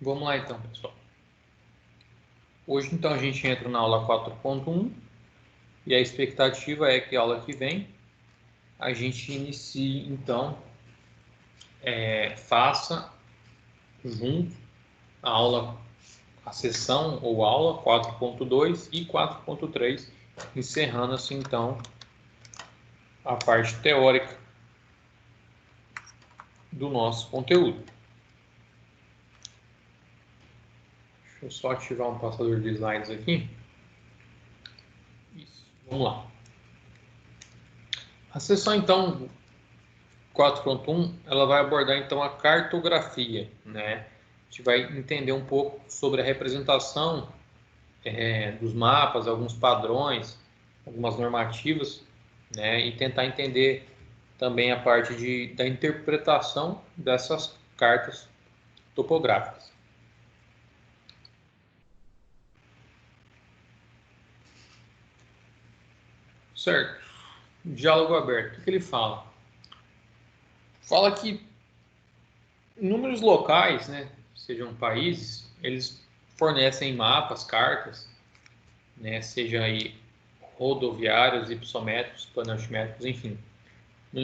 Vamos lá então, pessoal. Hoje então a gente entra na aula 4.1 e a expectativa é que a aula que vem a gente inicie então, faça junto a sessão ou aula 4.2 e 4.3, encerrando assim então a parte teórica do nosso conteúdo. Deixa eu só ativar um passador de slides aqui. Isso, vamos lá. A sessão então 4.1, ela vai abordar então a cartografia, né? A gente vai entender um pouco sobre a representação dos mapas, alguns padrões, algumas normativas, né? E tentar entender também a parte da interpretação dessas cartas topográficas. Certo. Diálogo aberto. O que ele fala? Fala que inúmeros locais, né, sejam países, eles fornecem mapas, cartas, né, seja aí rodoviários, hipsométricos, planaltimétricos, enfim. No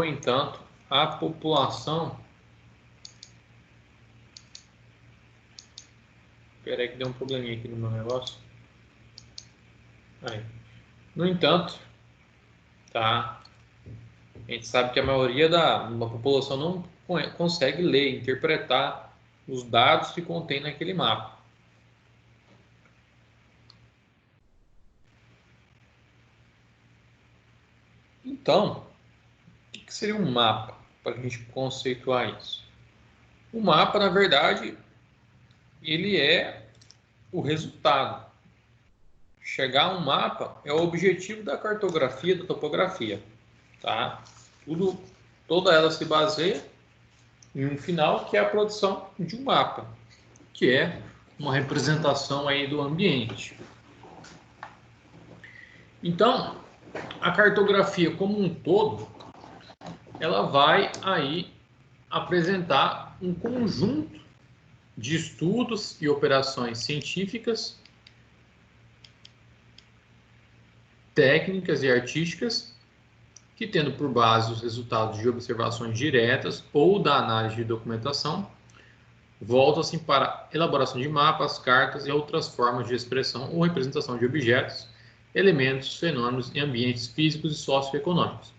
entanto, a população... Espera aí que deu um probleminha aqui no meu negócio. Aí. No entanto, tá? A gente sabe que a maioria da população não consegue ler, interpretar os dados que contém naquele mapa. Então, o que seria um mapa, para a gente conceituar isso? O mapa, na verdade, ele é o resultado. Chegar a um mapa é o objetivo da cartografia, da topografia. Tá? Toda ela se baseia em um final, que é a produção de um mapa, que é uma representação aí do ambiente. Então, a cartografia como um todo, ela vai aí apresentar um conjunto de estudos e operações científicas, técnicas e artísticas, que tendo por base os resultados de observações diretas ou da análise de documentação, voltam-se para a elaboração de mapas, cartas e outras formas de expressão ou representação de objetos, elementos, fenômenos e ambientes físicos e socioeconômicos,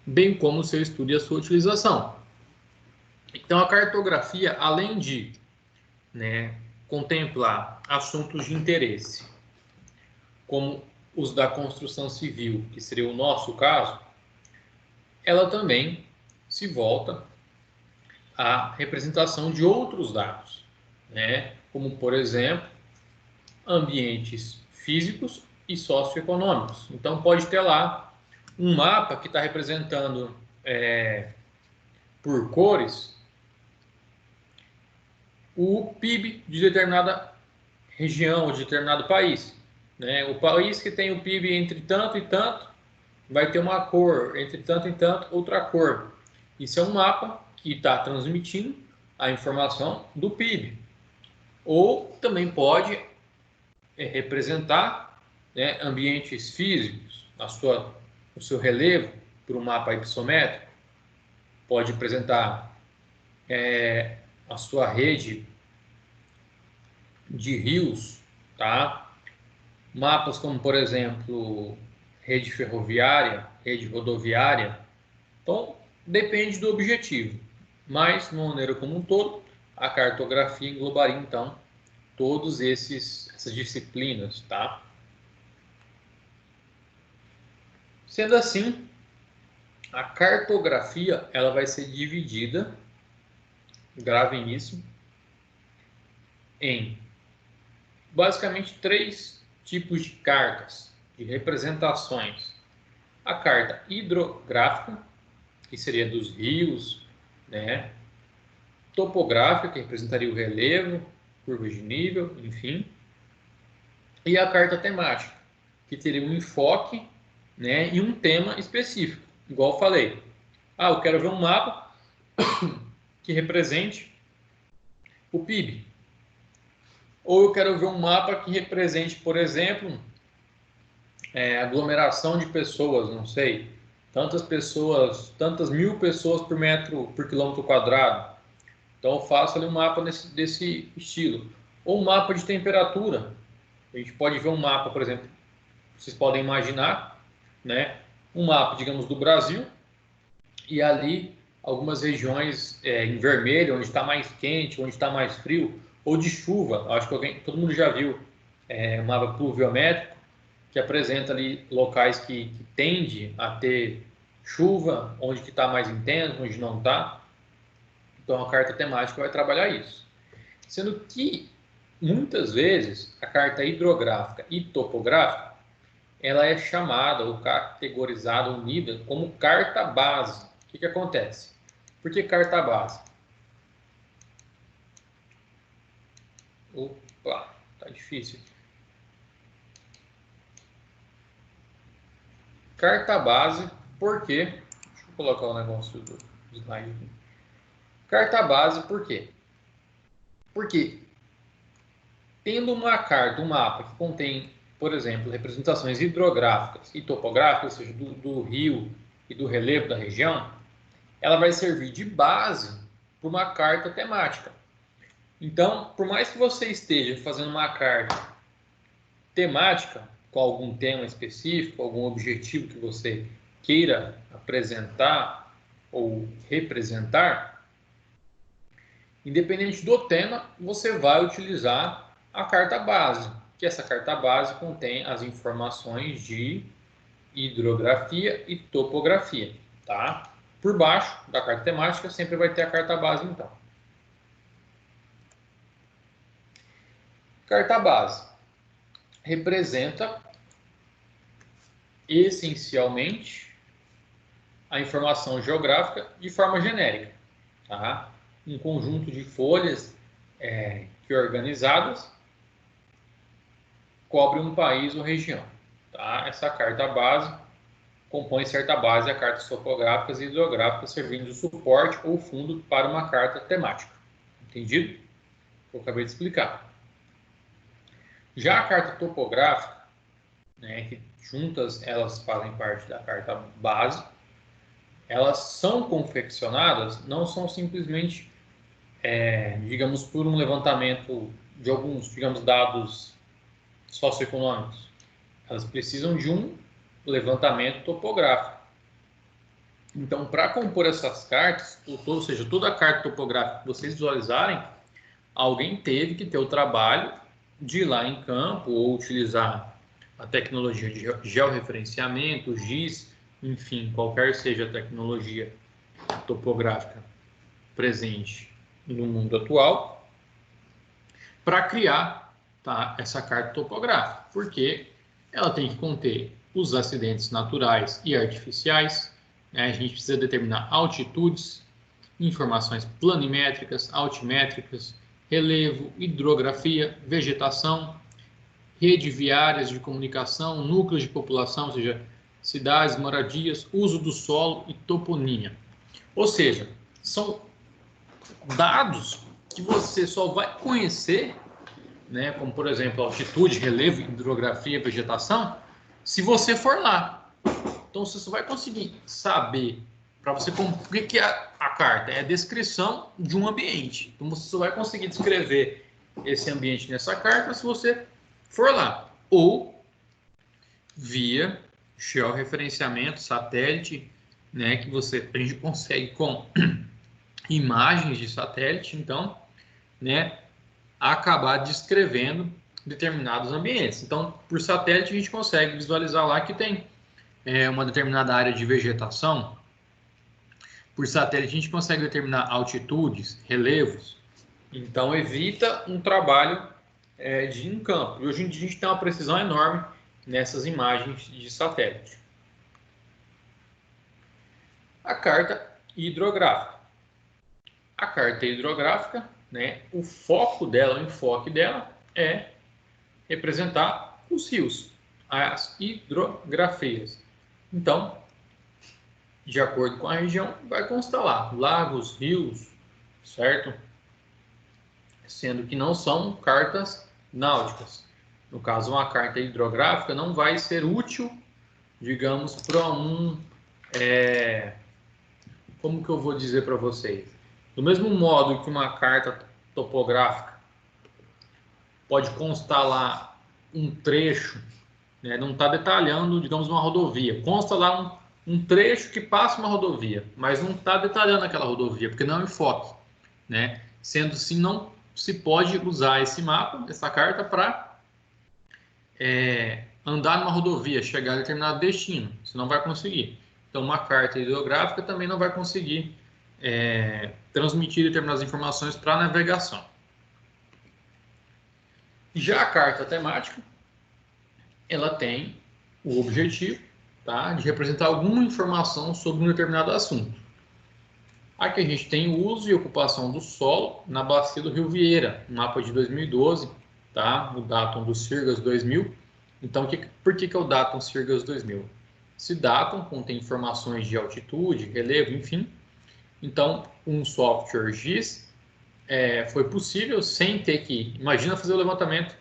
bem como o seu estudo e a sua utilização. Então, a cartografia, além de contemplar assuntos de interesse, como os da construção civil, que seria o nosso caso, ela também se volta à representação de outros dados, como, por exemplo, ambientes físicos e socioeconômicos. Então, pode ter lá um mapa que está representando por cores o PIB de determinada região ou de determinado país. O país que tem o PIB entre tanto e tanto vai ter uma cor, entre tanto e tanto, outra cor. Isso é um mapa que está transmitindo a informação do PIB. Ou também pode representar ambientes físicos, o seu relevo por um mapa hipsométrico. Pode apresentar a sua rede de rios, tá? Mapas como, por exemplo, rede ferroviária, rede rodoviária. Então, depende do objetivo. Mas, de uma maneira como um todo, a cartografia englobaria, então, todas essas disciplinas, tá? Sendo assim, a cartografia ela vai ser dividida, gravem isso, em basicamente 3 tipos de cartas, de representações. A carta hidrográfica, que seria dos rios, topográfica, que representaria o relevo, curvas de nível, enfim. E a carta temática, que teria um enfoque e um tema específico. igual eu falei. Eu quero ver um mapa que represente o PIB. Ou eu quero ver um mapa que represente, por exemplo, aglomeração de pessoas, não sei, tantas pessoas, tantas mil pessoas por quilômetro quadrado. Então eu faço ali um mapa desse estilo. Ou um mapa de temperatura. A gente pode ver um mapa, por exemplo, vocês podem imaginar, né? Um mapa, digamos, do Brasil, e ali algumas regiões em vermelho, onde está mais quente, onde está mais frio, ou de chuva. Acho que todo mundo já viu um mapa pluviométrico, que apresenta ali locais que tende a ter chuva, onde que está mais intenso, onde não está. Então a carta temática vai trabalhar isso. Sendo que muitas vezes a carta hidrográfica e topográfica ela é chamada ou categorizada, unida como carta base. O que acontece? Por que carta base? Opa, tá difícil. Carta base, por quê? Deixa eu colocar o negócio do slide aqui. Carta base, por quê? Porque tendo uma carta, um mapa que contém, por exemplo, representações hidrográficas e topográficas, ou seja, do rio e do relevo da região, ela vai servir de base para uma carta temática. Então, por mais que você esteja fazendo uma carta temática, com algum tema específico, algum objetivo que você queira apresentar ou representar, independente do tema, você vai utilizar a carta base, que essa carta base contém as informações de hidrografia e topografia, tá? Por baixo da carta temática sempre vai ter a carta base, então. Carta base representa essencialmente a informação geográfica de forma genérica, tá? Um conjunto de folhas que organizadas cobre um país ou região, tá? Essa carta base compõe certa base a cartas topográficas e hidrográficas, servindo de suporte ou fundo para uma carta temática. Entendido? Eu acabei de explicar. Já a carta topográfica, né, que juntas elas fazem parte da carta base, elas são confeccionadas, não são simplesmente, digamos, por um levantamento de alguns, digamos, dados socioeconômicos. Elas precisam de um levantamento topográfico. Então, para compor essas cartas, ou seja, toda a carta topográfica que vocês visualizarem, alguém teve que ter o trabalho de ir lá em campo ou utilizar a tecnologia de georreferenciamento, GIS, enfim, qualquer seja a tecnologia topográfica presente no mundo atual, para criar, tá, essa carta topográfica, porque ela tem que conter os acidentes naturais e artificiais, né? A gente precisa determinar altitudes, informações planimétricas, altimétricas, relevo, hidrografia, vegetação, rede viárias de comunicação, núcleos de população, ou seja, cidades, moradias, uso do solo e toponímia. Ou seja, são dados que você só vai conhecer, né, como por exemplo altitude, relevo, hidrografia, vegetação, se você for lá. Então você só vai conseguir saber para você o que é a carta, é a descrição de um ambiente. Então você só vai conseguir descrever esse ambiente nessa carta se você for lá, ou via georreferenciamento, satélite, né, que a gente consegue com imagens de satélite, então, né, acabar descrevendo determinados ambientes. Então, por satélite a gente consegue visualizar lá que tem uma determinada área de vegetação. Por satélite a gente consegue determinar altitudes, relevos. Então, evita um trabalho de em campo. E hoje em dia a gente tem uma precisão enorme nessas imagens de satélite. A carta hidrográfica. A carta hidrográfica, né, o foco dela, o enfoque dela é representar os rios, as hidrografias. Então, de acordo com a região, vai constar lá lagos, rios, certo? Sendo que não são cartas náuticas. No caso, uma carta hidrográfica não vai ser útil, digamos, para como que eu vou dizer para vocês? Do mesmo modo que uma carta topográfica pode constar lá um trecho, né, não está detalhando, digamos, uma rodovia. Consta lá um trecho que passa uma rodovia, mas não está detalhando aquela rodovia, porque não é enfoque, né? Sendo assim, não se pode usar esse mapa, essa carta, para andar numa rodovia, chegar a determinado destino. Você não vai conseguir. Então, uma carta hidrográfica também não vai conseguir transmitir determinadas informações para a navegação. Já a carta temática, ela tem o objetivo, tá, de representar alguma informação sobre um determinado assunto. Aqui a gente tem o uso e ocupação do solo na bacia do Rio Vieira, mapa de 2012, tá, o datum do Sirgas 2000. Então, por que é o datum Sirgas 2000? Esse datum contém informações de altitude, relevo, enfim. Então, um software GIS foi possível sem ter que, imagina fazer o levantamento,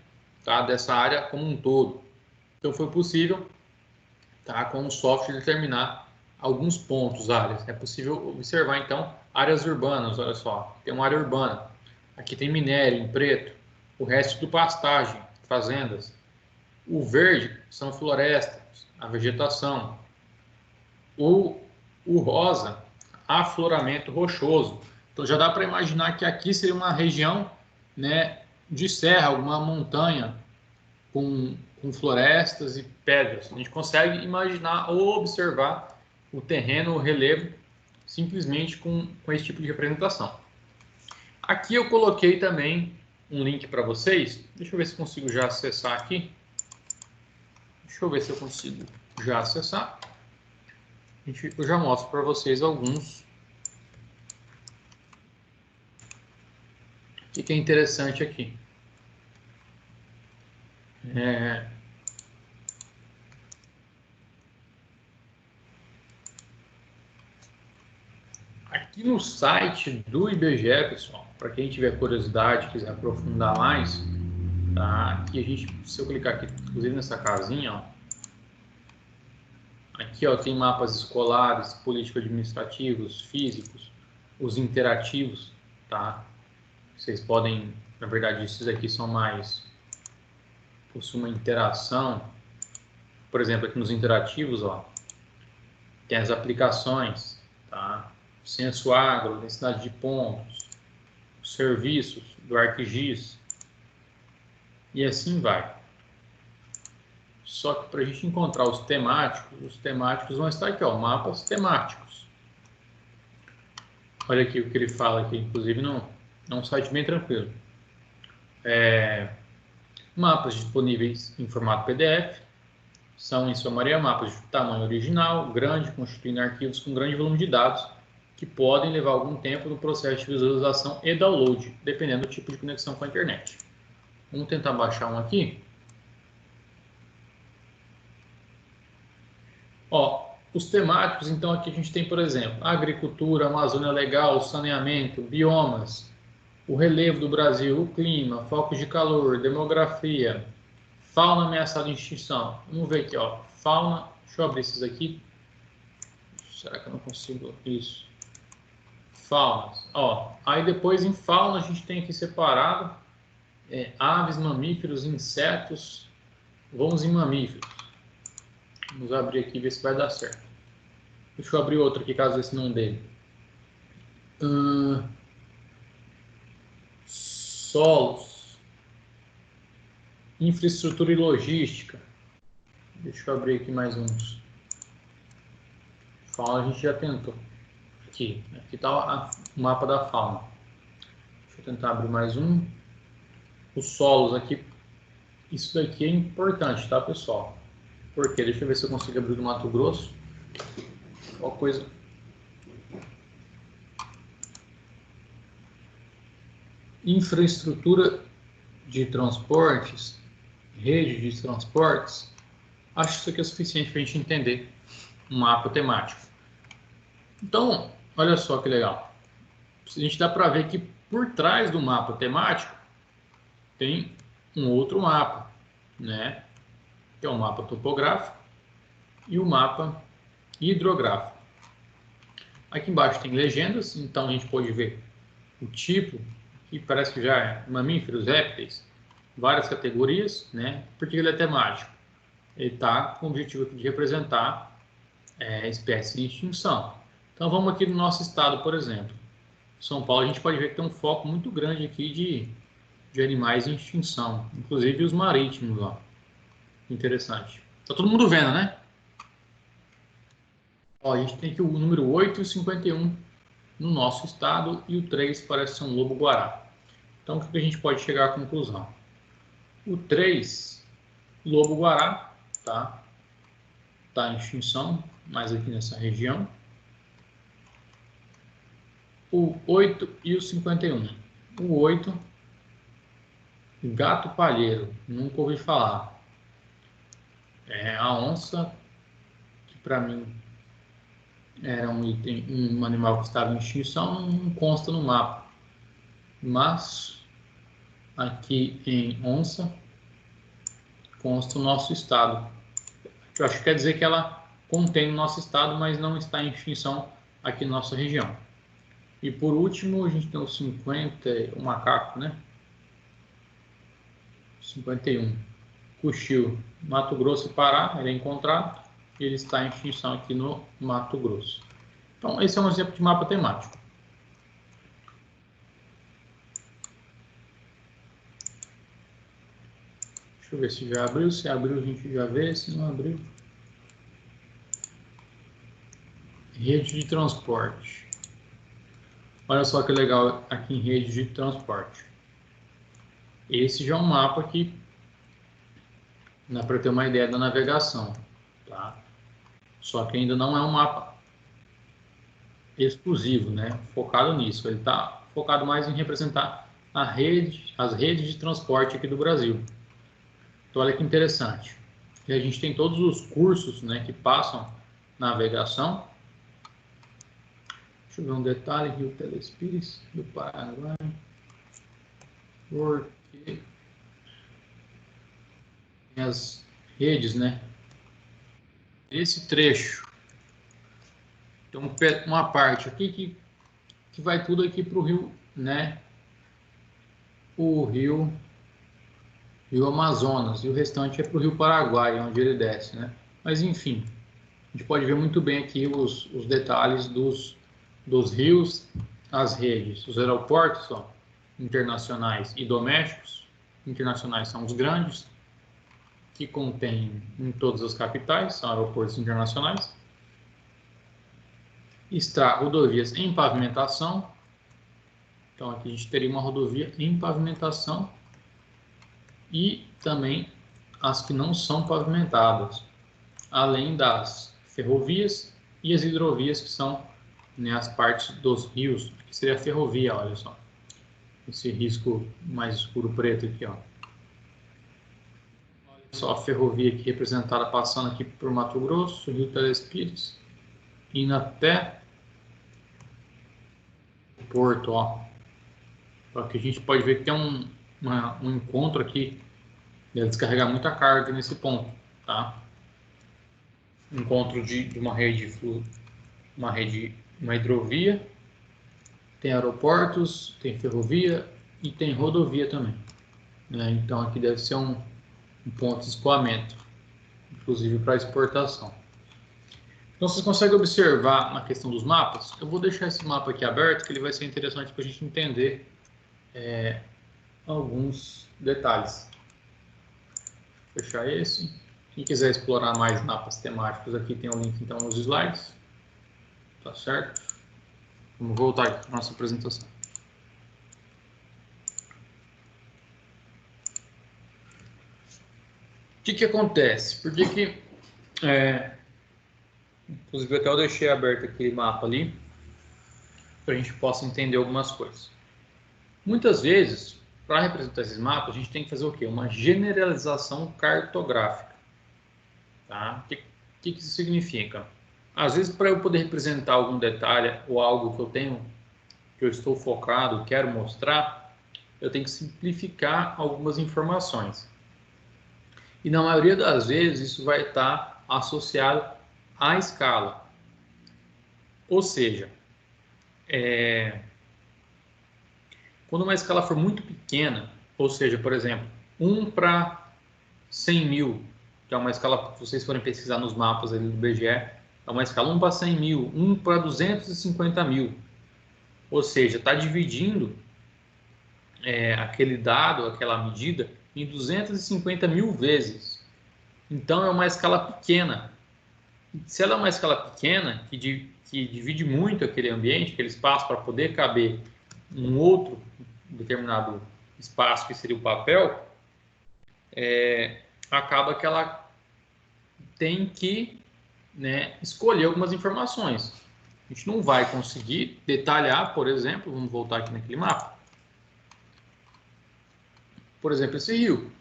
tá, dessa área como um todo. Então, foi possível, tá, com o software determinar alguns pontos, áreas. É possível observar, então, áreas urbanas. Olha só, tem uma área urbana. Aqui tem minério em preto, o resto do pastagem, fazendas. O verde são florestas, a vegetação. O rosa, afloramento rochoso. Então, já dá para imaginar que aqui seria uma região, né, de serra, alguma montanha com florestas e pedras. A gente consegue imaginar ou observar o terreno, o relevo, simplesmente com esse tipo de representação. Aqui eu coloquei também um link para vocês. Deixa eu ver se consigo já acessar aqui. Deixa eu ver se eu consigo já acessar. Eu já mostro para vocês alguns. O que é interessante aqui? Aqui no site do IBGE, pessoal, para quem tiver curiosidade, quiser aprofundar mais, tá? Aqui a gente, se eu clicar aqui, inclusive nessa casinha, ó, aqui ó, tem mapas escolares, político-administrativos, físicos, os interativos, tá? Vocês podem, na verdade, esses aqui são mais, possuem uma interação. Por exemplo, aqui nos interativos, ó, tem as aplicações, tá? Censo Agro, densidade de pontos, serviços do ArcGIS, e assim vai. Só que para a gente encontrar os temáticos vão estar aqui, ó, mapas temáticos. Olha aqui o que ele fala aqui, inclusive num site bem tranquilo. Mapas disponíveis em formato PDF, são em sua maioria mapas de tamanho original, grande, constituindo arquivos com grande volume de dados, que podem levar algum tempo no processo de visualização e download, dependendo do tipo de conexão com a internet. Vamos tentar baixar um aqui. Ó, os temáticos, então aqui a gente tem, por exemplo, agricultura, Amazônia Legal, saneamento, biomas, o relevo do Brasil, o clima, focos de calor, demografia, fauna ameaçada de extinção. Vamos ver aqui, ó, fauna, deixa eu abrir esses aqui. Será que eu não consigo? Isso. Faunas. Ó, aí depois em fauna a gente tem aqui separado aves, mamíferos, insetos. Vamos em mamíferos. Vamos abrir aqui e ver se vai dar certo. Deixa eu abrir outro aqui caso esse não dê. Solos. Infraestrutura e logística. Deixa eu abrir aqui mais uns. Fauna a gente já tentou. Aqui está o mapa da fauna. Deixa eu tentar abrir mais um. Os solos aqui. Isso daqui é importante, tá, pessoal? Porque deixa eu ver se eu consigo abrir do Mato Grosso. Qual coisa. Infraestrutura de transportes, rede de transportes. Acho que isso aqui é suficiente para a gente entender um mapa temático. Então, olha só que legal. A gente dá para ver que por trás do mapa temático tem um outro mapa, né? Que é o mapa topográfico e o mapa hidrográfico. Aqui embaixo tem legendas, então a gente pode ver o tipo, que parece que já é mamíferos, répteis, várias categorias, né? Porque ele é temático. Ele está com o objetivo de representar espécies em extinção. Então vamos aqui no nosso estado, por exemplo. São Paulo, a gente pode ver que tem um foco muito grande aqui de animais em extinção, inclusive os marítimos, ó. Interessante. Tá todo mundo vendo, né? Ó, a gente tem aqui o número 8 e o 51 no nosso estado e o 3 parece ser um lobo-guará. Então, o que a gente pode chegar à conclusão? O 3, lobo-guará, tá? Tá em extinção, mais aqui nessa região. O 8 e o 51. O 8, gato palheiro, nunca ouvi falar. É a onça, que para mim era um item, um animal que estava em extinção, não consta no mapa. Mas aqui em onça consta o nosso estado. Eu acho que quer dizer que ela contém o nosso estado, mas não está em extinção aqui na nossa região. E por último, a gente tem o 50, o macaco, né? 51. Cuxil, Mato Grosso e Pará, ele é encontrado e ele está em extinção aqui no Mato Grosso. Então, esse é um exemplo de mapa temático. Deixa eu ver se já abriu. Se abriu, a gente já vê. Se não abriu. Rede de transporte. Olha só que legal aqui em rede de transporte. Esse já é um mapa que dá para ter uma ideia da navegação, tá? Só que ainda não é um mapa exclusivo, né? Focado nisso. Ele está focado mais em representar as redes de transporte aqui do Brasil. Então, olha que interessante. E a gente tem todos os cursos, né, que passam navegação. Deixa eu ver um detalhe, Rio Telespires, do Paraguai. Porque as redes, né? Esse trecho tem uma parte aqui que vai tudo aqui para o rio, né? O rio Amazonas, e o restante é para o rio Paraguai, onde ele desce, né? Mas enfim, a gente pode ver muito bem aqui os detalhes dos rios, as redes, os aeroportos, ó, internacionais e domésticos. Internacionais são os grandes, que contêm em todas as capitais, são aeroportos internacionais. Rodovias em pavimentação. Então aqui a gente teria uma rodovia em pavimentação e também as que não são pavimentadas, além das ferrovias e as hidrovias, que são, né, as partes dos rios, que seria a ferrovia, olha só. Esse risco mais escuro preto aqui, ó. Olha só a ferrovia aqui representada passando aqui por Mato Grosso, Rio Telespires, indo até o porto, ó. Aqui a gente pode ver que tem um encontro aqui, deve descarregar muita carga nesse ponto, tá? Encontro de uma uma hidrovia, tem aeroportos, tem ferrovia e tem rodovia também, né? Então aqui deve ser um ponto de escoamento, inclusive para exportação. Então vocês conseguem observar na questão dos mapas. Eu vou deixar esse mapa aqui aberto, que ele vai ser interessante para a gente entender alguns detalhes. Vou fechar esse. Quem quiser explorar mais mapas temáticos, aqui tem o link então nos slides. Tá certo? Vamos voltar aqui para a nossa apresentação. O que acontece? Por que inclusive até eu deixei aberto aquele mapa ali, para a gente possa entender algumas coisas. Muitas vezes, para representar esses mapas, a gente tem que fazer o quê? Uma generalização cartográfica. Tá? O que isso significa? às vezes, para eu poder representar algum detalhe ou algo que eu estou focado, quero mostrar, eu tenho que simplificar algumas informações. E na maioria das vezes isso vai estar associado à escala. Ou seja, quando uma escala for muito pequena, ou seja, por exemplo, 1 para 100 mil, que é uma escala, se vocês forem pesquisar nos mapas ali do BGE, é uma escala 1 para 100 mil, 1 para 250 mil. Ou seja, está dividindo aquele dado, aquela medida, em 250 mil vezes. Então, é uma escala pequena. Se ela é uma escala pequena, que divide muito aquele ambiente, aquele espaço, para poder caber um outro determinado espaço, que seria o papel, acaba que ela tem que, né, escolher algumas informações. A gente não vai conseguir detalhar, por exemplo, vamos voltar aqui naquele mapa. Por exemplo, esse rio.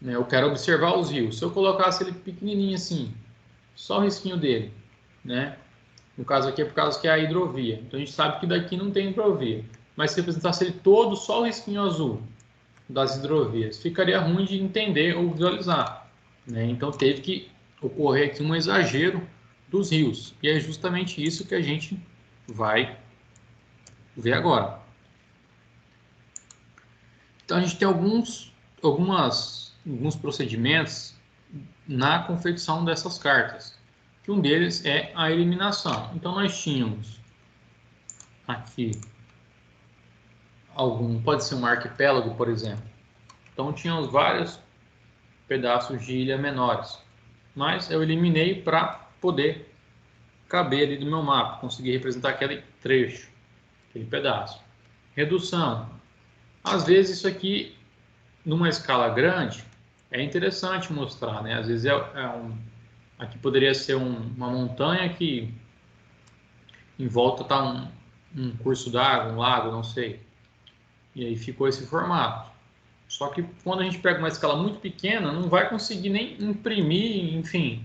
Né, eu quero observar os rios. Se eu colocasse ele pequenininho assim, só o risquinho dele, né? No caso aqui é por causa que é a hidrovia. Então a gente sabe que daqui não tem hidrovia. Mas se representasse ele todo, só o risquinho azul das hidrovias, ficaria ruim de entender ou visualizar. Né? Então teve que ocorrer aqui um exagero dos rios. E é justamente isso que a gente vai ver agora. Então a gente tem alguns procedimentos na confecção dessas cartas. Que um deles é a eliminação. Então nós tínhamos aqui pode ser um arquipélago, por exemplo. Então tínhamos vários pedaços de ilha menores, mas eu eliminei para poder caber ali no meu mapa, conseguir representar aquele trecho, aquele pedaço. Redução. Às vezes isso aqui, numa escala grande, é interessante mostrar, né? Às vezes aqui poderia ser uma montanha que em volta está um curso d'água, um lago, não sei. E aí ficou esse formato. Só que quando a gente pega uma escala muito pequena, não vai conseguir nem imprimir, enfim,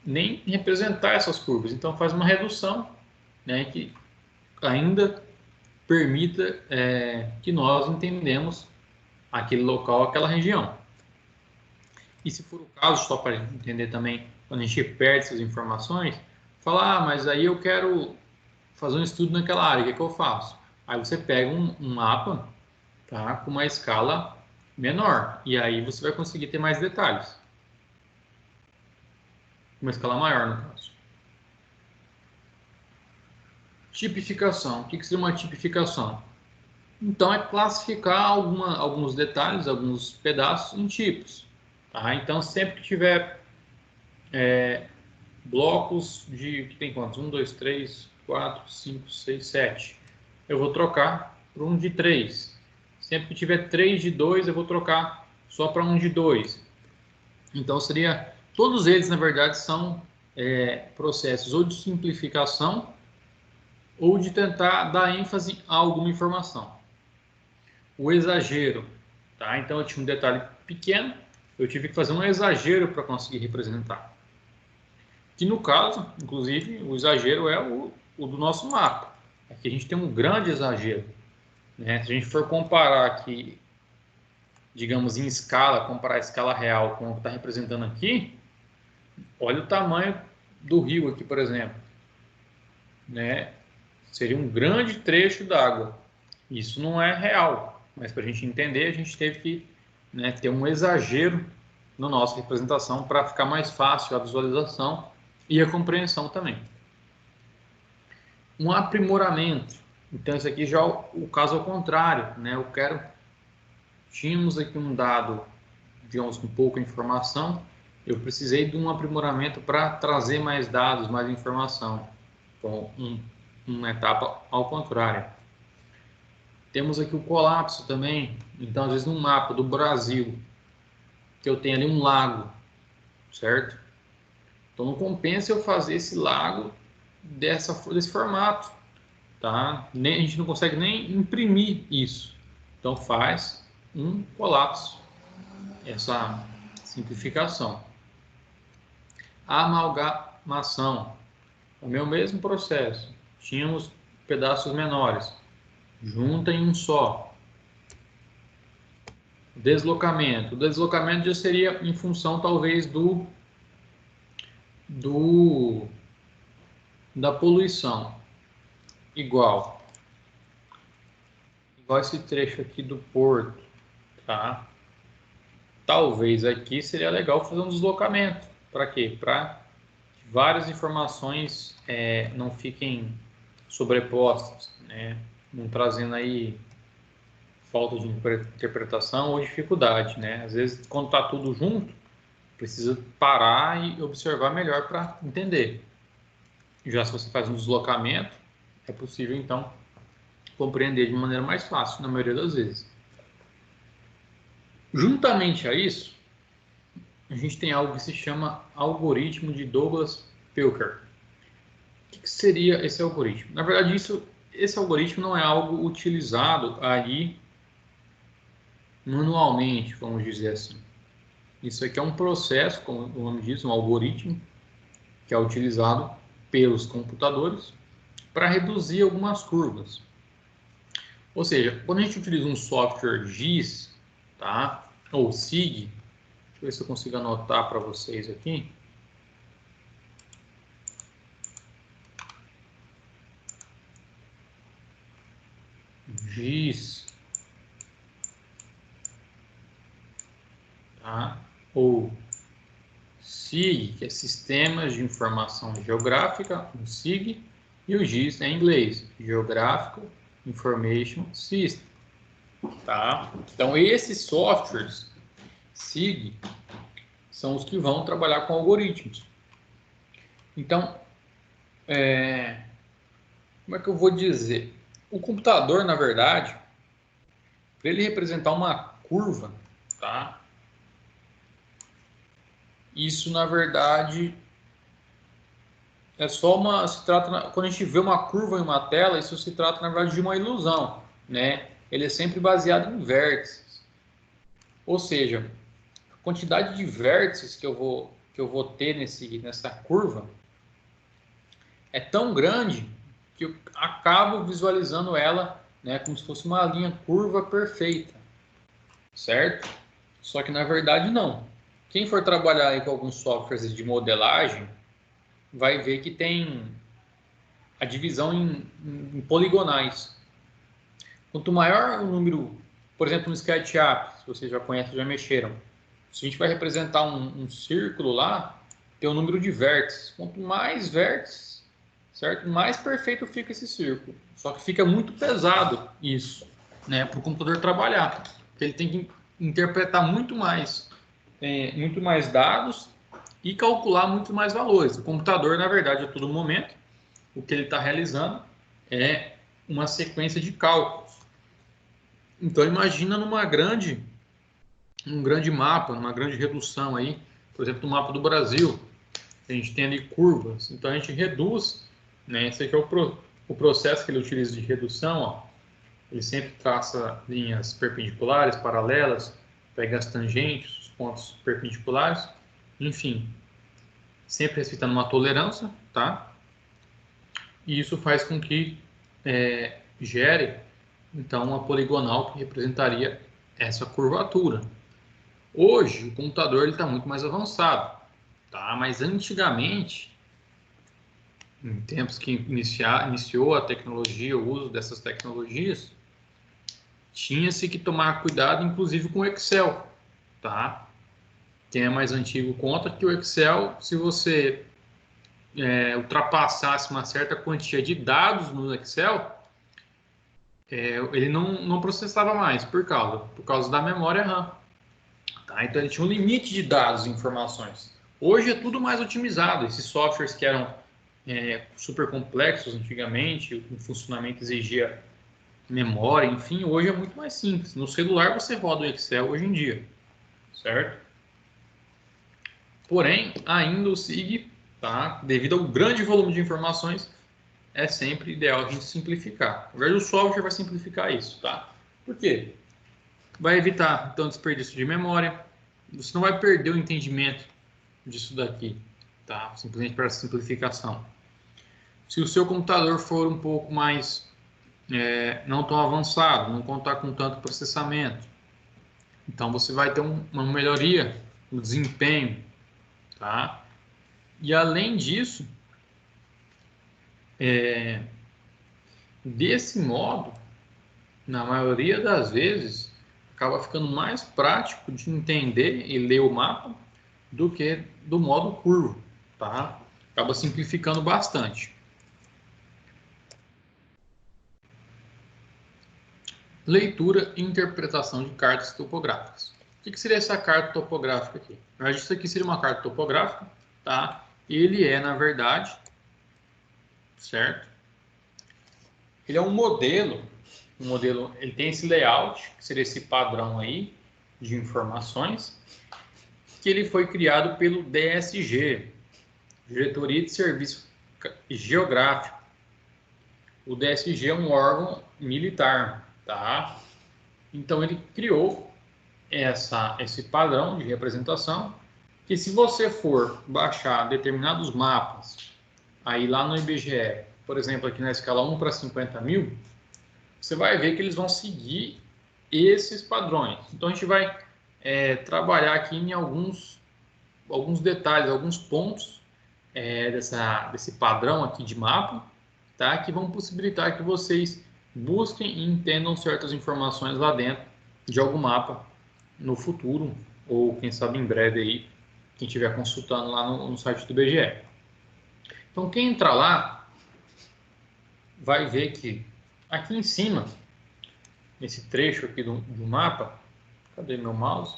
nem representar essas curvas. Então faz uma redução, né, que ainda permita que nós entendemos aquele local, aquela região. E se for o caso, só para entender também, quando a gente perde essas informações, falar, mas aí eu quero fazer um estudo naquela área, o que eu faço? Aí você pega um mapa, tá, com uma escala menor, e aí você vai conseguir ter mais detalhes. Uma escala maior, no caso. Tipificação. O que seria uma tipificação? Então, é classificar alguns detalhes, alguns pedaços em tipos. Tá? Então, sempre que tiver blocos que tem quantos? 1, 2, 3, 4, 5, 6, 7. Eu vou trocar para um de 3. Sempre que tiver 3 de 2, eu vou trocar só para um de 2. Então, todos eles, na verdade, são processos ou de simplificação ou de tentar dar ênfase a alguma informação. O exagero. Tá? Então, eu tinha um detalhe pequeno, eu tive que fazer um exagero para conseguir representar. Que no caso, inclusive, o exagero é o do nosso mapa. Aqui a gente tem um grande exagero. Né? Se a gente for comparar aqui, digamos, em escala, comparar a escala real com o que está representando aqui, olha o tamanho do rio aqui, por exemplo. Né? Seria um grande trecho d'água. Isso não é real, mas para a gente entender, a gente teve que, né, ter um exagero na nossa representação para ficar mais fácil a visualização e a compreensão também. Um aprimoramento. Então, esse aqui já é o caso ao contrário. Né? Tínhamos aqui um dado, digamos, com pouca informação, eu precisei de um aprimoramento para trazer mais dados, mais informação. Então, uma etapa ao contrário. Temos aqui o colapso também. Então, às vezes, no mapa do Brasil, que eu tenho ali um lago, certo? Então, não compensa eu fazer esse lago desse formato, tá? A gente não consegue nem imprimir isso. Então, faz um colapso, essa simplificação. A amalgamação. o meu mesmo processo, tínhamos pedaços menores, junta em um só. Deslocamento. O deslocamento já seria em função, talvez, da poluição. Igual esse trecho aqui do porto, tá? Talvez aqui seria legal fazer um deslocamento. Para quê? Para que várias informações não fiquem sobrepostas, né? Não trazendo aí falta de interpretação ou dificuldade, né? Às vezes, quando está tudo junto, precisa parar e observar melhor para entender. Já se você faz um deslocamento, é possível, então, compreender de maneira mais fácil, na maioria das vezes. Juntamente a isso, a gente tem algo que se chama algoritmo de Douglas-Pilker. O que seria esse algoritmo? Na verdade, esse algoritmo não é algo utilizado ali manualmente, vamos dizer assim. Isso aqui é um processo, como o nome diz, um algoritmo, que é utilizado pelos computadores para reduzir algumas curvas. Ou seja, quando a gente utiliza um software GIS, tá? Ou SIG, deixa eu ver se eu consigo anotar para vocês aqui. GIS, tá? Ou SIG, que é Sistemas de Informação Geográfica, o SIG, e o GIS é em inglês, Geographical Information System, tá? Então, esses softwares SIG são os que vão trabalhar com algoritmos. Então, como é que eu vou dizer? O computador, na verdade, para ele representar uma curva, tá? Isso, na verdade, é só quando a gente vê uma curva em uma tela, isso se trata, na verdade, de uma ilusão, né? Ele é sempre baseado em vértices. Ou seja, a quantidade de vértices que eu vou ter nessa curva é tão grande que eu acabo visualizando ela, né, como se fosse uma linha curva perfeita, certo? Só que, na verdade, não. Quem for trabalhar aí com alguns softwares de modelagem vai ver que tem a divisão em poligonais. Quanto maior o número, por exemplo, no SketchUp, se vocês já conhecem, já mexeram, se a gente vai representar um círculo lá, tem o número de vértices. Quanto mais vértices, certo? Mais perfeito fica esse círculo. Só que fica muito pesado isso, né, para o computador trabalhar. Porque ele tem que interpretar muito mais dados e calcular muito mais valores. O computador, na verdade, a todo momento, o que ele está realizando é uma sequência de cálculos. Então, imagina um grande mapa, numa grande redução aí, por exemplo, no mapa do Brasil, a gente tem ali curvas. Então, a gente reduz, né? Esse aqui é o processo que ele utiliza de redução, ó. Ele sempre traça linhas perpendiculares, paralelas, pega as tangentes, os pontos perpendiculares, enfim, sempre respeitando uma tolerância, tá? E isso faz com que gere, então, uma poligonal que representaria essa curvatura. Hoje, o computador está muito mais avançado, tá? Mas antigamente, em tempos que iniciou a tecnologia, o uso dessas tecnologias, tinha-se que tomar cuidado, inclusive, com o Excel, tá? Quem é mais antigo conta que o Excel, se você ultrapassasse uma certa quantia de dados no Excel, ele não processava mais por causa da memória RAM. Tá? Então ele tinha um limite de dados e informações. Hoje é tudo mais otimizado. Esses softwares que eram super complexos antigamente, o funcionamento exigia memória, enfim, hoje é muito mais simples. No celular você roda o Excel hoje em dia, certo? Porém, ainda o SIG, tá? Devido ao grande volume de informações, é sempre ideal a gente simplificar. Na verdade, o software vai simplificar isso, tá? Por quê? Vai evitar, então, desperdício de memória. Você não vai perder o entendimento disso daqui, tá? Simplesmente para simplificação. Se o seu computador for um pouco mais não tão avançado, não contar com tanto processamento, então você vai ter uma melhoria no desempenho, tá? E além disso, desse modo, na maioria das vezes, acaba ficando mais prático de entender e ler o mapa do que do modo curvo, tá? Acaba simplificando bastante. Leitura e interpretação de cartas topográficas. O que seria essa carta topográfica aqui? Na verdade, isso aqui seria uma carta topográfica, tá? Ele é, na verdade, certo? Ele é um modelo, ele tem esse layout, que seria esse padrão aí de informações, que ele foi criado pelo DSG, Diretoria de Serviço Geográfico. O DSG é um órgão militar, tá? Então ele criou esse padrão de representação, que se você for baixar determinados mapas, aí lá no IBGE, por exemplo, aqui na escala 1 para 50 mil, você vai ver que eles vão seguir esses padrões. Então a gente vai trabalhar aqui em alguns detalhes, alguns pontos desse padrão aqui de mapa, tá? Que vão possibilitar que vocês busquem e entendam certas informações lá dentro de algum mapa no futuro, ou quem sabe em breve aí, quem estiver consultando lá no site do IBGE. Então quem entrar lá vai ver que aqui em cima, nesse trecho aqui do mapa, cadê meu mouse?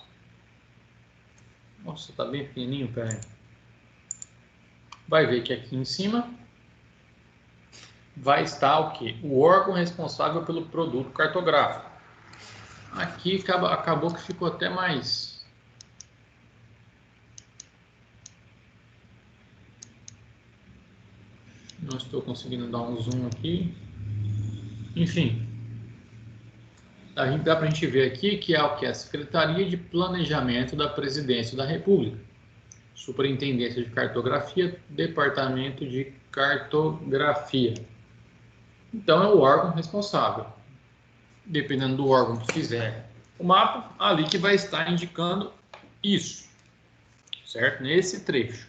Nossa, tá bem pequenininho, peraí. Vai ver que aqui em cima vai estar o quê? O órgão responsável pelo produto cartográfico. Aqui acabou que ficou até mais... Não estou conseguindo dar um zoom aqui. Enfim, dá para a gente ver aqui que é o que? A Secretaria de Planejamento da Presidência da República. Superintendência de Cartografia, Departamento de Cartografia. Então é o órgão responsável. Dependendo do órgão que fizer o mapa, ali que vai estar indicando isso, certo? Nesse trecho.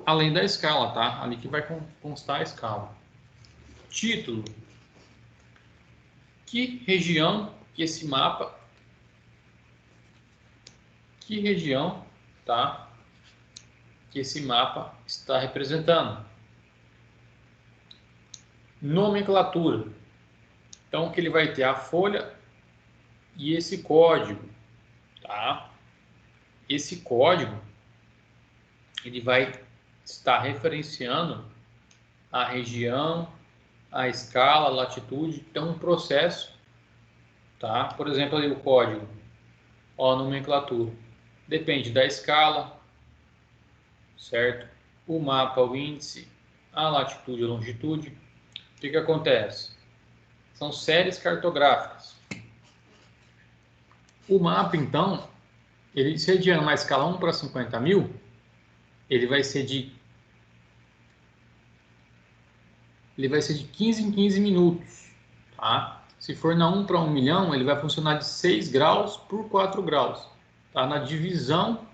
Além da escala, tá? Ali que vai constar a escala. Título. Que região que esse mapa... Que região, tá? Que esse mapa está representando. Nomenclatura. Então, que ele vai ter a folha e esse código, tá? Esse código, ele vai estar referenciando a região, a escala, a latitude. Então, um processo, tá? Por exemplo, ali o código, ó, a nomenclatura. Depende da escala, certo? O mapa, o índice, a latitude e a longitude. O que acontece? São séries cartográficas. O mapa, então, se ele tiver uma escala 1 para 50 mil, ele vai ser de 15 em 15 minutos. Tá? Se for na 1 para 1 milhão, ele vai funcionar de 6 graus por 4 graus. Tá? Na divisão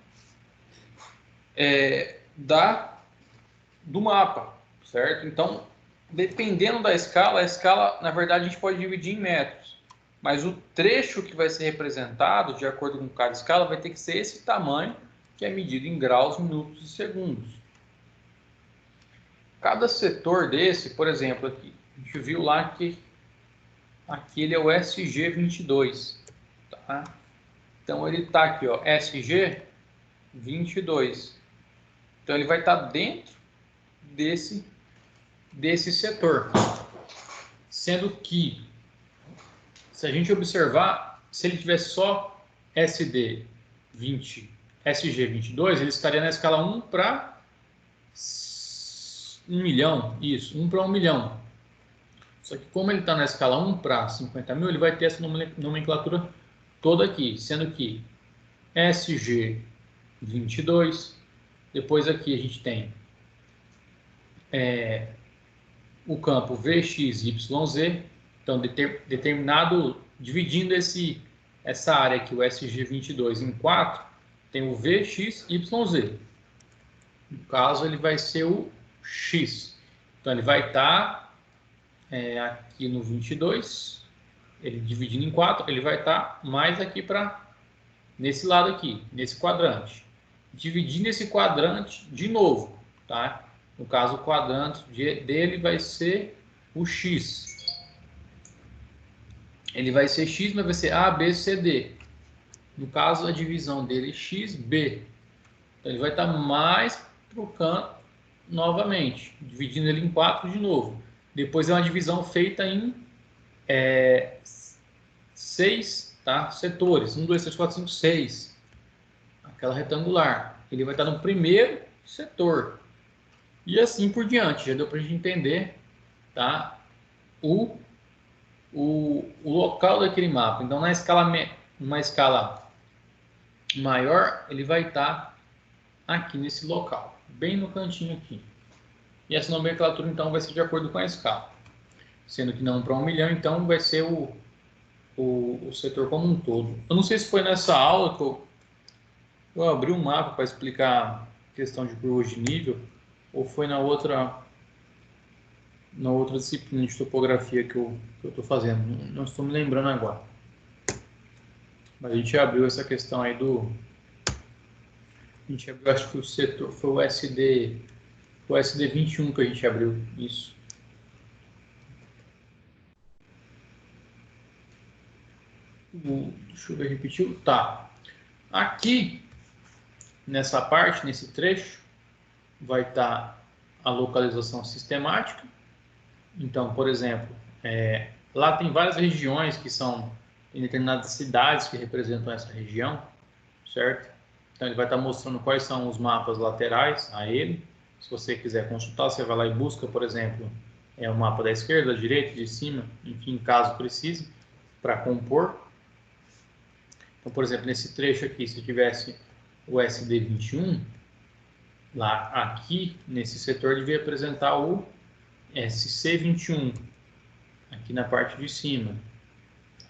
do mapa, certo? Então, dependendo da escala, a escala, na verdade, a gente pode dividir em metros. Mas o trecho que vai ser representado, de acordo com cada escala, vai ter que ser esse tamanho, que é medido em graus, minutos e segundos. Cada setor desse, por exemplo, aqui, a gente viu lá que aqui ele é o SG22. Tá? Então, ele está aqui, ó, SG22. Então, ele vai estar dentro desse setor. Sendo que, se a gente observar, se ele tivesse só SG22, ele estaria na escala 1 para 1 milhão. Isso, 1 para 1 milhão. Só que como ele está na escala 1 para 50 mil, ele vai ter essa nomenclatura toda aqui. Sendo que SG22, depois aqui a gente tem o campo VXYZ, então determinado, dividindo essa área aqui, o SG22 em 4, tem o VXYZ. No caso, ele vai ser o X. Então, ele vai estar aqui no 22, ele dividindo em 4, ele vai estar mais aqui nesse lado aqui, nesse quadrante. Dividindo esse quadrante de novo, tá? No caso, o quadrante dele vai ser o X. Ele vai ser X, mas vai ser A, B, C, D. No caso, a divisão dele é X, B. Então, ele vai estar mais para o canto novamente, dividindo ele em 4 de novo. Depois é uma divisão feita em 6, tá? Setores. 1, 2, 3, 4, 5, 6. Aquela retangular. Ele vai estar no primeiro setor. E assim por diante. Já deu para a gente entender, tá? O local daquele mapa. Então, numa escala maior, ele vai estar aqui nesse local, bem no cantinho aqui. E essa nomenclatura, então, vai ser de acordo com a escala. Sendo que não para 1 milhão, então, vai ser o setor como um todo. Eu não sei se foi nessa aula que eu abri um mapa para explicar questão de curvas de nível, ou foi na outra disciplina de topografia que eu estou fazendo. Não estou me lembrando agora. Mas a gente abriu essa questão aí a gente abriu, acho que o setor foi o SD21 que a gente abriu isso. Deixa eu ver, repetiu? Tá. Aqui, nessa parte, nesse trecho, vai estar a localização sistemática. Então, por exemplo, lá tem várias regiões que são em determinadas cidades que representam essa região, certo? Então, ele vai estar mostrando quais são os mapas laterais a ele. Se você quiser consultar, você vai lá e busca, por exemplo, o mapa da esquerda, da direita, de cima, enfim, caso precise, para compor. Então, por exemplo, nesse trecho aqui, se tivesse o SD21, lá aqui, nesse setor, devia apresentar o SC21, aqui na parte de cima,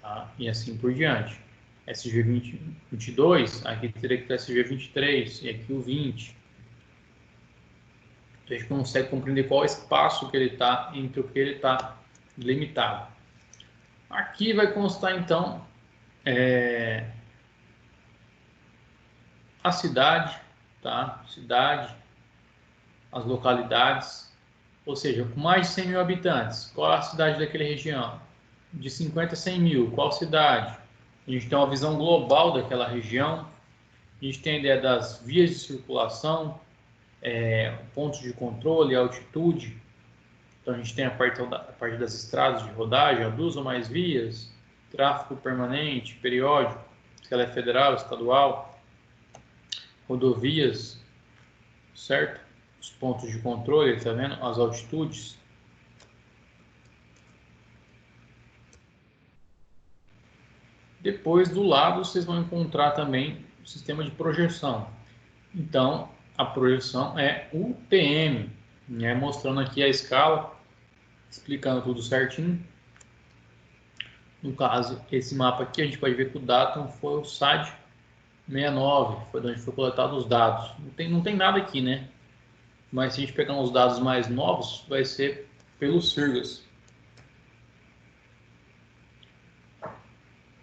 tá? E assim por diante. SG22, aqui teria que ter SG23 e aqui o 20. Então, a gente consegue compreender qual é o espaço que ele está entre o que ele está limitado. Aqui vai constar, então, a cidade, tá? Cidade, as localidades, ou seja, com mais de 100 mil habitantes, qual é a cidade daquela região? De 50 a 100 mil, qual cidade? A gente tem uma visão global daquela região, a gente tem a ideia das vias de circulação, pontos de controle, altitude. Então, a gente tem a parte das estradas de rodagem, 2 ou mais vias, tráfego permanente, periódico, se ela é federal, estadual, rodovias, certo? Os pontos de controle, tá vendo? As altitudes. Depois, do lado, vocês vão encontrar também o sistema de projeção. Então, a projeção é o TM, né? Mostrando aqui a escala, explicando tudo certinho. No caso, esse mapa aqui, a gente pode ver que o datum foi o SAD 69, foi de onde foi coletado os dados. Não tem nada aqui, né? Mas se a gente pegar uns dados mais novos, vai ser pelo Sirgas.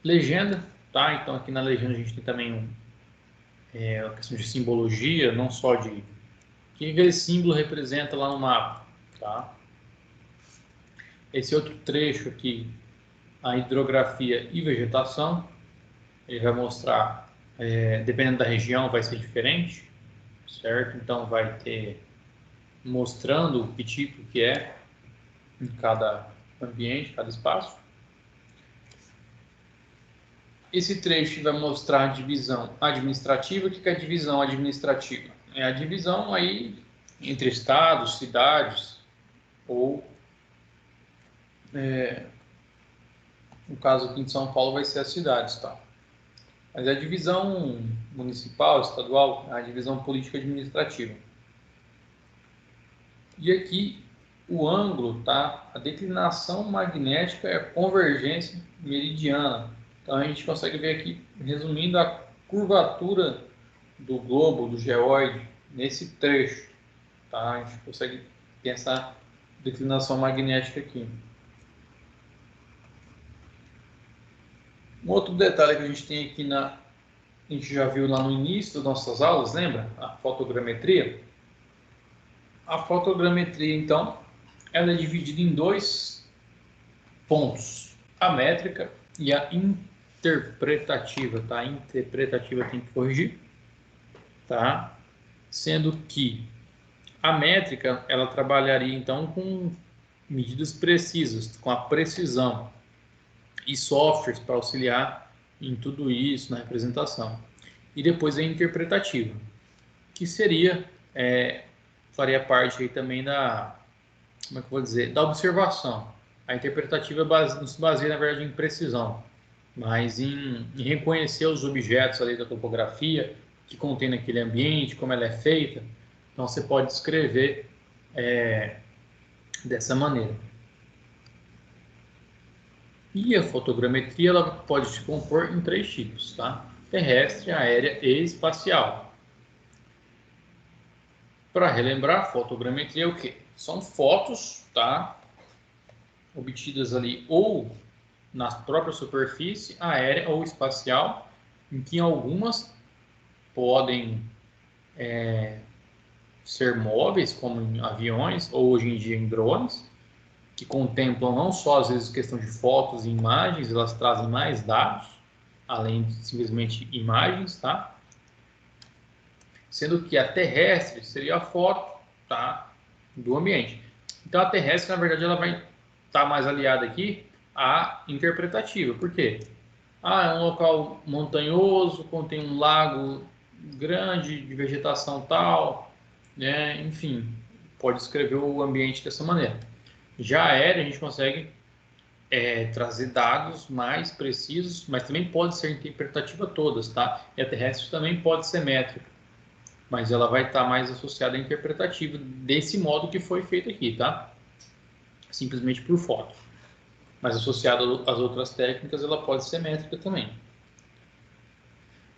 Legenda, tá? Então aqui na legenda a gente tem também a questão de simbologia, não só de o que aquele símbolo representa lá no mapa, tá? Esse outro trecho aqui, a hidrografia e vegetação, ele vai mostrar, dependendo da região, vai ser diferente, certo? Então vai ter mostrando o que tipo que é em cada ambiente, cada espaço. Esse trecho vai mostrar a divisão administrativa. O que é a divisão administrativa? É a divisão aí entre estados, cidades, ou no caso aqui em São Paulo vai ser as cidades, tá? Mas a divisão municipal, estadual, é a divisão política administrativa. E aqui o ângulo, tá? A declinação magnética é a convergência meridiana. Então a gente consegue ver aqui, resumindo, a curvatura do globo, do geóide, nesse trecho. Tá? A gente consegue pensar declinação magnética aqui. Um outro detalhe que a gente tem aqui a gente já viu lá no início das nossas aulas, lembra? A fotogrametria. A fotogrametria, então, ela é dividida em dois pontos: a métrica e a interpretativa, tá? A interpretativa tem que corrigir, tá? Sendo que a métrica, ela trabalharia então com medidas precisas, com a precisão, e softwares para auxiliar em tudo isso, na representação. E depois a interpretativa, que seria, faria parte aí também da, como é que eu vou dizer, da observação. A interpretativa não se baseia, na verdade, em precisão, mas em reconhecer os objetos ali da topografia que contém naquele ambiente, como ela é feita. Então você pode descrever dessa maneira. E a fotogrametria ela pode se compor em três tipos, tá? Terrestre, aérea e espacial. Para relembrar, fotogrametria é o quê? São fotos, tá? Obtidas ali ou na própria superfície, aérea ou espacial, em que algumas podem ser móveis, como em aviões, ou hoje em dia em drones, que contemplam não só, às vezes, questão de fotos e imagens, elas trazem mais dados, além de simplesmente imagens, tá? Sendo que a terrestre seria a foto, tá, do ambiente. Então, a terrestre, na verdade, ela vai estar mais aliada aqui à interpretativa. Por quê? É um local montanhoso, contém um lago grande, de vegetação tal, né? Enfim, pode descrever o ambiente dessa maneira. Já aérea, a gente consegue trazer dados mais precisos, mas também pode ser interpretativa todas, tá? E a terrestre também pode ser métrica, mas ela vai estar mais associada à interpretativa desse modo que foi feito aqui, tá? Simplesmente por foto. Mas associada às outras técnicas, ela pode ser métrica também.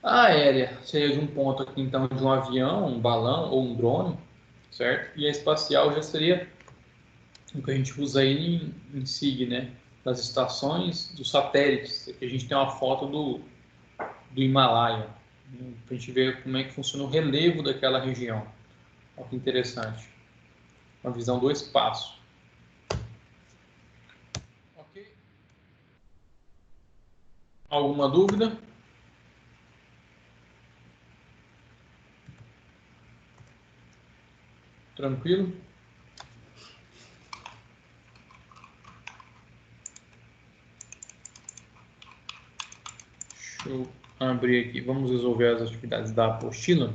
A aérea seria de um ponto aqui, então, de um avião, um balão ou um drone, certo? E a espacial já seria o que a gente usa aí em SIG, né? Das estações, dos satélites. Aqui a gente tem uma foto do Himalaia, né? Para a gente ver como é que funciona o relevo daquela região. Olha que interessante. Uma visão do espaço. Ok? Alguma dúvida? Tranquilo? Deixa eu abrir aqui. Vamos resolver as atividades da apostila.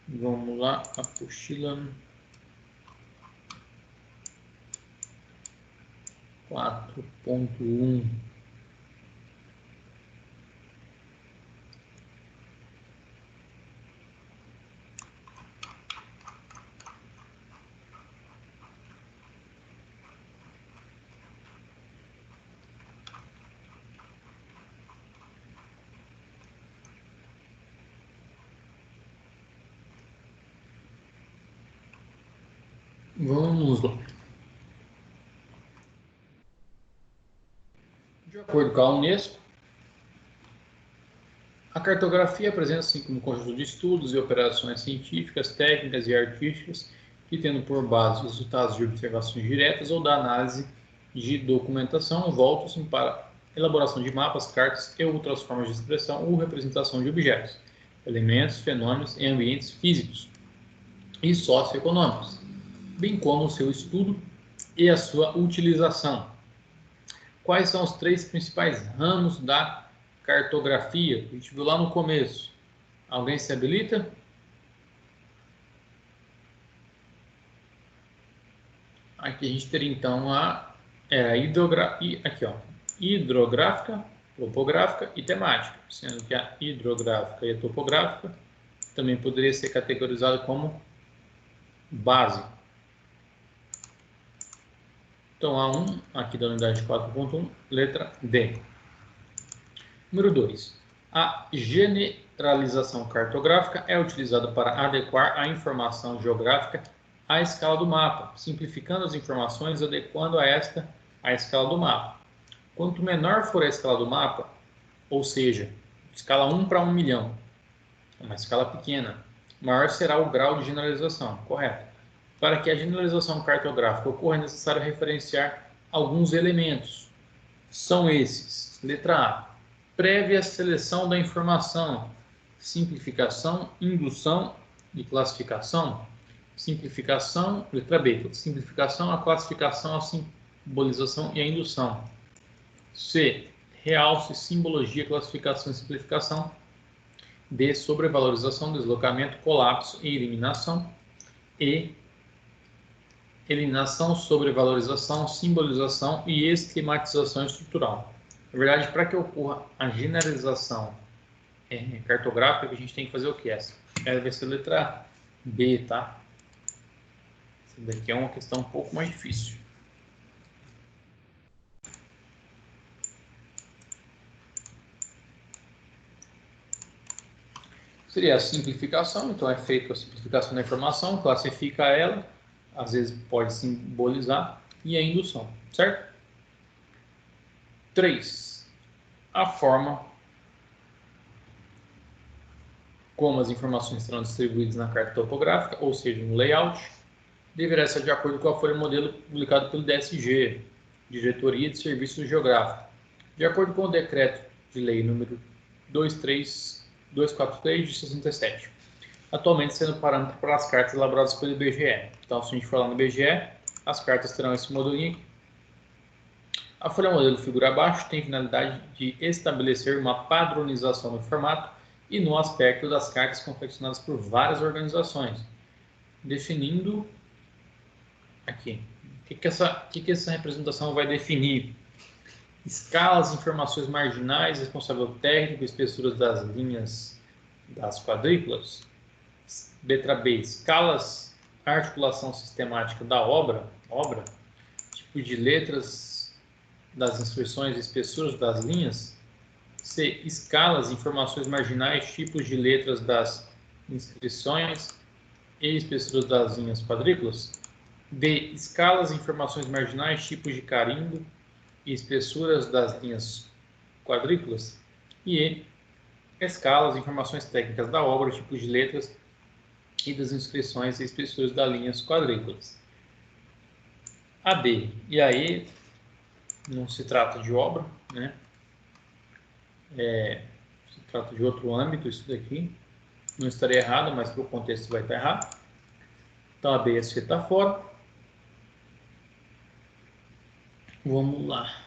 Vamos lá, apostila 4.1. Vamos lá. De acordo com a Unesco, a cartografia apresenta-se como um conjunto de estudos e operações científicas, técnicas e artísticas que, tendo por base os resultados de observações diretas ou da análise de documentação, voltam-se para a elaboração de mapas, cartas e outras formas de expressão ou representação de objetos, elementos, fenômenos e ambientes físicos e socioeconômicos, bem como o seu estudo e a sua utilização. Quais são os três principais ramos da cartografia? A gente viu lá no começo. Alguém se habilita? Aqui a gente teria então hidrográfica, topográfica e temática, sendo que a hidrográfica e a topográfica também poderia ser categorizada como base, Então, A1, aqui da unidade 4.1, letra D. Número 2. A generalização cartográfica é utilizada para adequar a informação geográfica à escala do mapa, simplificando as informações e adequando a esta à escala do mapa. Quanto menor for a escala do mapa, ou seja, escala 1 para 1 milhão, uma escala pequena, maior será o grau de generalização, correto? Para que a generalização cartográfica ocorra, é necessário referenciar alguns elementos. São esses: letra A, prévia seleção da informação, simplificação, indução e classificação. Simplificação, letra B, simplificação, a classificação, a simbolização e a indução. C, realce, simbologia, classificação e simplificação. D, sobrevalorização, deslocamento, colapso e eliminação. E, eliminação, sobrevalorização, simbolização e esquematização estrutural. Na verdade, para que ocorra a generalização cartográfica, a gente tem que fazer o que? Essa vai ser a letra B, tá? Essa daqui é uma questão um pouco mais difícil. Seria a simplificação, então é feita a simplificação da informação, classifica ela, às vezes pode simbolizar, e a indução, certo? 3. A forma como as informações serão distribuídas na carta topográfica, ou seja, no layout, deverá ser de acordo com a folha modelo publicada pelo DSG, Diretoria de Serviços Geográficos, de acordo com o decreto de lei número 243 de 67, atualmente sendo parâmetro para as cartas elaboradas pelo IBGE. Então, se a gente falar no IBGE, as cartas terão esse modelinho aqui. A folha modelo figura abaixo tem finalidade de estabelecer uma padronização no formato e no aspecto das cartas confeccionadas por várias organizações, definindo aqui o que essa representação vai definir: escalas, informações marginais, responsável técnico, espessuras das linhas das quadrículas. Letra B, escalas, articulação sistemática da obra, tipo de letras das inscrições e espessuras das linhas. C, escalas, informações marginais, tipos de letras das inscrições e espessuras das linhas quadrículas. D, escalas, informações marginais, tipos de carimbo e espessuras das linhas quadrículas. E E, escalas, informações técnicas da obra, tipos de letras e das inscrições e espessuras das linhas quadrículas. A D e a E não se trata de obra, né? Se trata de outro âmbito, isso daqui. Não estaria errado, mas para o contexto vai estar errado. Então a B e a C está fora. Vamos lá.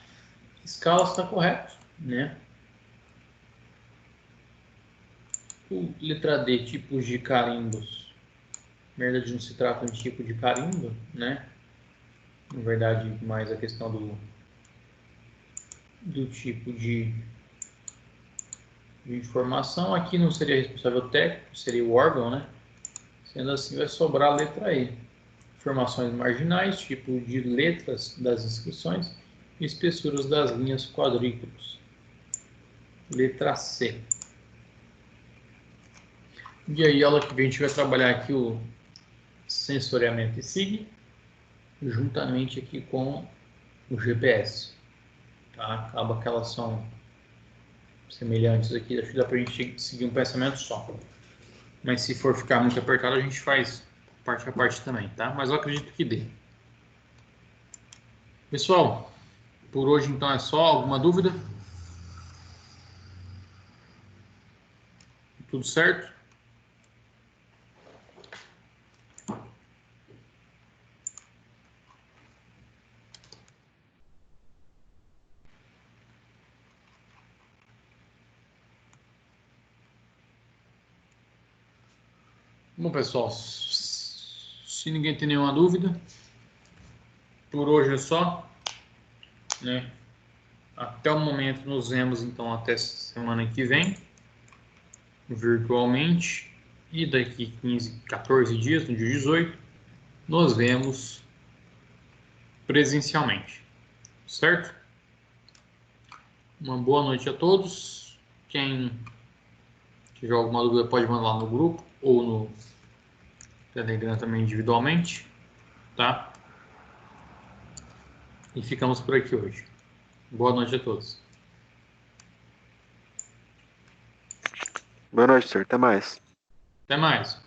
Escala está correto, né? Letra D, tipos de carimbos. Na verdade, não se trata de tipo de carimbo, né? Na verdade, mais a questão do tipo de informação. Aqui não seria responsável técnico, seria o órgão, né? Sendo assim, vai sobrar a letra E. Informações marginais, tipo de letras das inscrições e espessuras das linhas quadrículas. Letra C. E aí, aula que vem, a gente vai trabalhar aqui o sensoriamento e SIG, juntamente aqui com o GPS. Tá? Acaba que elas são semelhantes aqui, acho que dá para a gente seguir um pensamento só. Mas se for ficar muito apertado, a gente faz parte a parte também, tá? Mas eu acredito que dê. Pessoal, por hoje então é só. Alguma dúvida? Tudo certo? Bom, pessoal, se ninguém tem nenhuma dúvida, por hoje é só, né? Até o momento, nos vemos então até semana que vem, virtualmente, e daqui 14 dias, no dia 18, nos vemos presencialmente. Certo? Uma boa noite a todos. Quem tiver alguma dúvida pode mandar lá no grupo ou no Telegram também individualmente, tá? E ficamos por aqui hoje. Boa noite a todos. Boa noite, senhor. Até mais. Até mais.